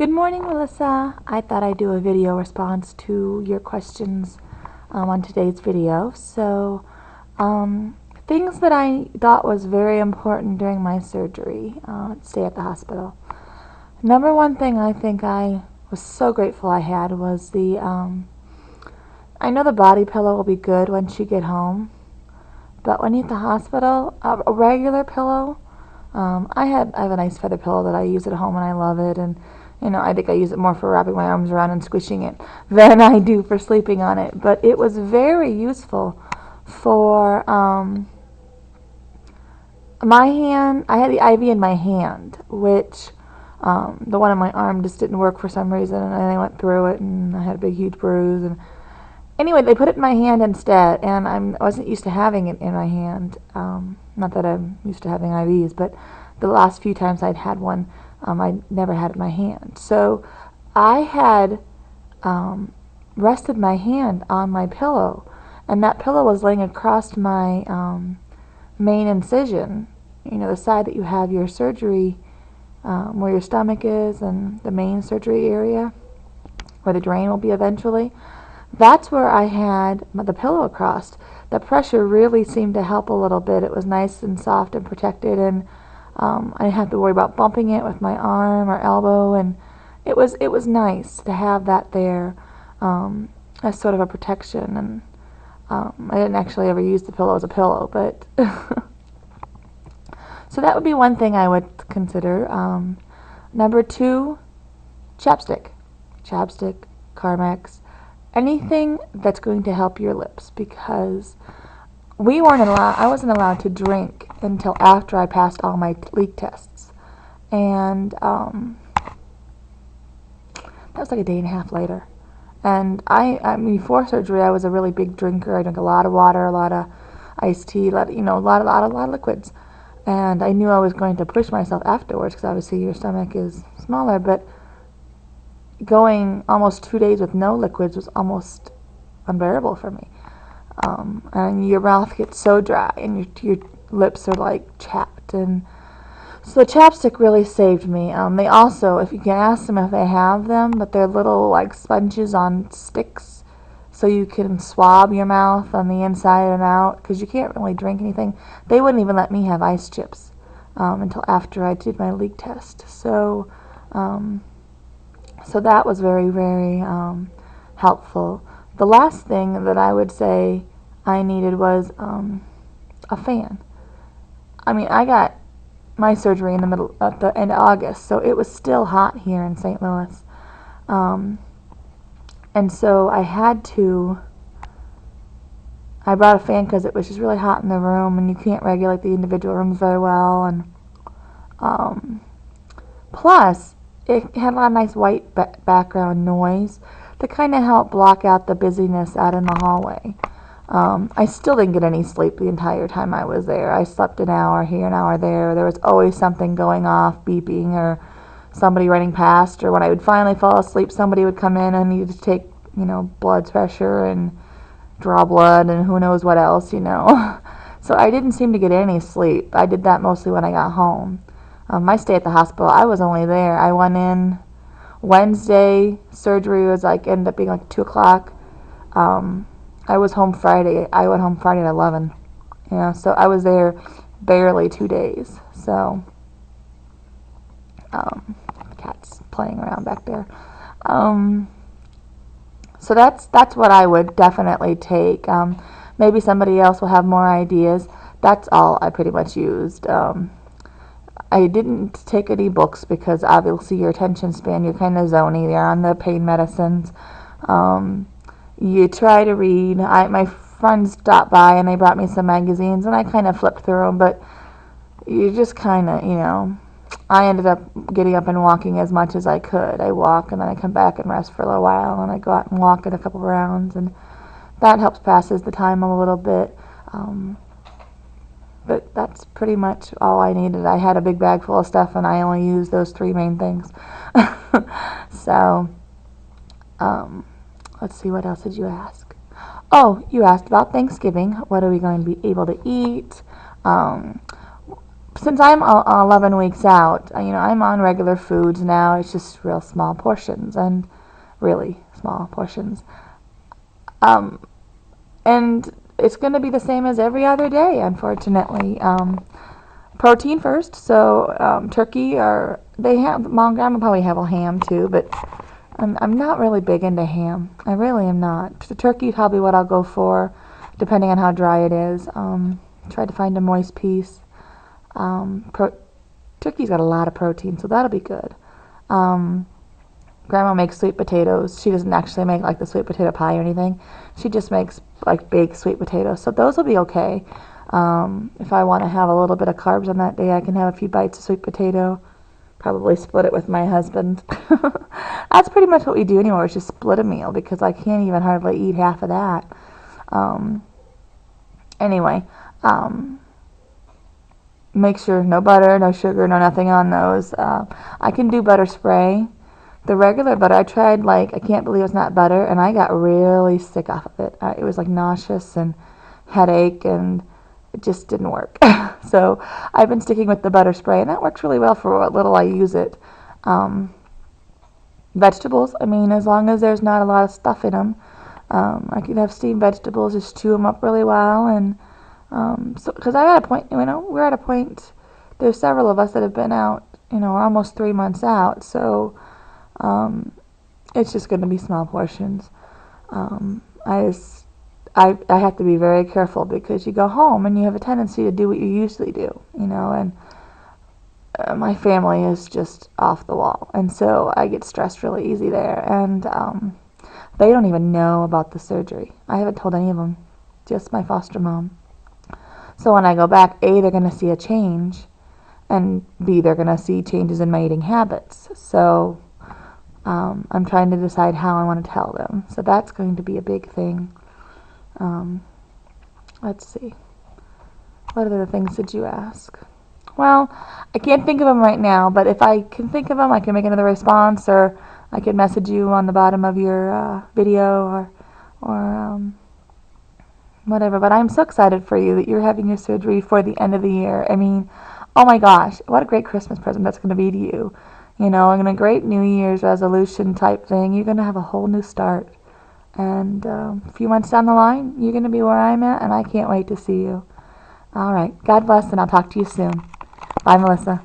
Good morning, Melissa. I thought I'd do a video response to your questions on today's video. Things that I thought was very important during my surgery, stay at the hospital. Number one thing I think I was so grateful I had was I know the body pillow will be good once you get home, but when you're at the hospital, a regular pillow, I have a nice feather pillow that I use at home and I love it, and I think I use it more for wrapping my arms around and squishing it than I do for sleeping on it. But it was very useful for my hand. I had the IV in my hand, which the one on my arm just didn't work for some reason, and I went through it, and I had a big, huge bruise. And anyway, they put it in my hand instead, and I wasn't used to having it in my hand. Not that I'm used to having IVs, but the last few times I'd had one, I never had it in my hand. So I had rested my hand on my pillow, and that pillow was laying across my main incision, the side that you have your surgery, where your stomach is, and the main surgery area, where the drain will be eventually. That's where I had the pillow across. The pressure really seemed to help a little bit. It was nice and soft and protected, and I didn't have to worry about bumping it with my arm or elbow, and it was nice to have that there as sort of a protection. And I didn't actually ever use the pillow as a pillow, but so that would be one thing I would consider. Number two, chapstick, Carmex, anything that's going to help your lips, because I wasn't allowed to drink until after I passed all my leak tests, and that was like a day and a half later. And I mean, before surgery, I was a really big drinker. I drank a lot of water, a lot of iced tea, a lot of liquids, and I knew I was going to push myself afterwards, because obviously your stomach is smaller. But going almost 2 days with no liquids was almost unbearable for me. And your mouth gets so dry, and your lips are like chapped, and so the chapstick really saved me. They also, if you can ask them if they have them, but they're little like sponges on sticks, so you can swab your mouth on the inside and out, because you can't really drink anything. They wouldn't even let me have ice chips until after I did my leak test. So that was very, very helpful. The last thing that I would say I needed was a fan. I mean, I got my surgery at the end of August, so it was still hot here in St. Louis. And so I brought a fan because it was just really hot in the room, and you can't regulate the individual rooms very well. And plus, it had a lot of nice white background noise to kind of help block out the busyness out in the hallway. I still didn't get any sleep the entire time I was there. I slept an hour here, an hour there. There was always something going off, beeping, or somebody running past. Or when I would finally fall asleep, somebody would come in and needed to take, blood pressure and draw blood and who knows what else, So I didn't seem to get any sleep. I did that mostly when I got home. My stay at the hospital, I was only there. I went in Wednesday. Surgery was ended up being like 2 o'clock. I was home Friday. I went home Friday at 11. So I was there barely 2 days. So, cat's playing around back there. So that's what I would definitely take. Maybe somebody else will have more ideas. That's all I pretty much used. I didn't take any books because obviously your attention span, you're kind of zony. You're on the pain medicines. You try to read. My friends stopped by and they brought me some magazines, and I kind of flipped through them, but you just kind of, I ended up getting up and walking as much as I could. I walk, and then I come back and rest for a little while, and I go out and walk in a couple rounds, and that helps passes the time a little bit. But that's pretty much all I needed. I had a big bag full of stuff, and I only used those 3 main things. So, let's see, what else did you ask? Oh, you asked about Thanksgiving. What are we going to be able to eat? since I'm 11 weeks out, I'm on regular foods now. It's just real small portions and really small portions. Um, and it's going to be the same as every other day, unfortunately. Protein first, so turkey, or they have, mom and grandma probably have a ham too, but I'm not really big into ham. I really am not. The turkey is probably what I'll go for, depending on how dry it is. Try to find a moist piece. Turkey's got a lot of protein, so that'll be good. Grandma makes sweet potatoes. She doesn't actually make like the sweet potato pie or anything. She just makes like baked sweet potatoes, so those will be okay. If I want to have a little bit of carbs on that day, I can have a few bites of sweet potato. Probably split it with my husband. That's pretty much what we do anymore, is just split a meal, because I can't even hardly eat half of that. Anyway, make sure no butter, no sugar, no nothing on those. I can do butter spray. The regular butter, I tried, like, I can't believe it's not butter, and I got really sick off of it. It was like nauseous and headache, and it just didn't work. So I've been sticking with the butter spray, and that works really well for what little I use it. Vegetables, I mean, as long as there's not a lot of stuff in them. I can have steamed vegetables, just chew them up really well, and so, because I'm at a point, we're at a point, there's several of us that have been out, we're almost 3 months out, so it's just going to be small portions. I have to be very careful, because you go home and you have a tendency to do what you usually do, and my family is just off the wall, and so I get stressed really easy there, and they don't even know about the surgery. I haven't told any of them, just my foster mom. So when I go back, A, they're going to see a change, and B, they're going to see changes in my eating habits. So I'm trying to decide how I want to tell them. So that's going to be a big thing. Let's see. What other things did you ask? Well, I can't think of them right now, but if I can think of them, I can make another response, or I can message you on the bottom of your video, or whatever. But I'm so excited for you that you're having your surgery for the end of the year. I mean, oh my gosh, what a great Christmas present that's going to be to you. And a great New Year's resolution type thing. You're going to have a whole new start. And a few months down the line, you're going to be where I'm at, and I can't wait to see you. All right. God bless, and I'll talk to you soon. Bye, Melissa.